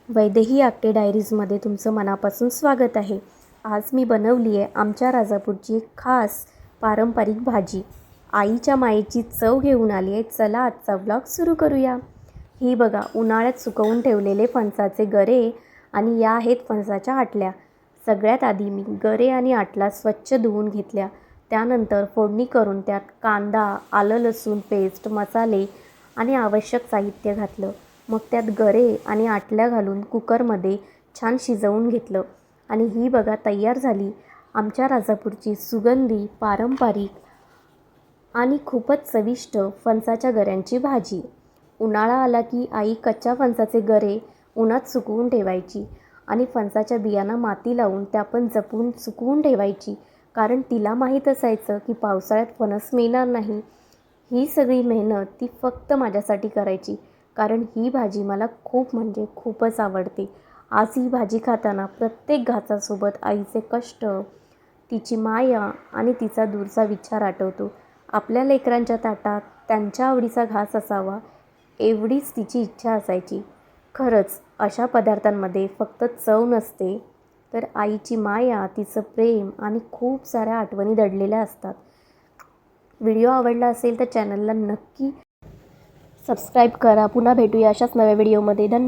वैदेही आपटे डायरीजमध्ये तुमचं मनापासून स्वागत आहे. आज मी बनवली आहे आमच्या राजापूरची एक खास पारंपरिक भाजी. आईच्या मायेची चव घेऊन आली आहे. चला आजचा व्लॉग सुरू करूया. ही बघा उन्हाळ्यात सुकवून ठेवलेले फणसाचे गरे आणि या आहेत फणसाच्या आटल्या. सगळ्यात आधी मी गरे आणि आटला स्वच्छ धुवून घेतल्या. त्यानंतर फोडणी करून त्यात कांदा, आलं लसूण पेस्ट, मसाले आणि आवश्यक साहित्य घातलं. मग त्यात गरे आणि आटल्या घालून कुकरमध्ये छान शिजवून घेतलं आणि ही बघा तयार झाली आमच्या राजापूरची सुगंधी पारंपरिक आणि खूपच चविष्ट फणसाच्या गऱ्यांची भाजी. उन्हाळा आला की आई कच्च्या फणसाचे गरे उन्हात सुकवून ठेवायची आणि फणसाच्या बियांना माती लावून त्या पण जपून सुकवून ठेवायची, कारण तिला माहीत असायचं की पावसाळ्यात फणस मिळणार नाही. ही सगळी मेहनत ती फक्त माझ्यासाठी करायची, कारण ही भाजी मला खूप म्हणजे खूपच आवडते. आज ही भाजी खाताना प्रत्येक घासासोबत आईचे कष्ट, तिची माया आणि तिचा दूरचा विचार आठवतो. आपल्या लेकरांच्या ताटात त्यांच्या आवडीचा घास असावा एवढीच तिची इच्छा असायची. खरंच अशा पदार्थांमध्ये फक्त चव नसते, तर आईची माया, तिचं प्रेम आणि खूप साऱ्या आठवणी दडलेल्या असतात. व्हिडिओ आवडला असेल तर चॅनलला नक्की सबस्क्राईब करा. पुन्हा भेटूया अशाच नव्या व्हिडिओमध्ये. धन्यवाद.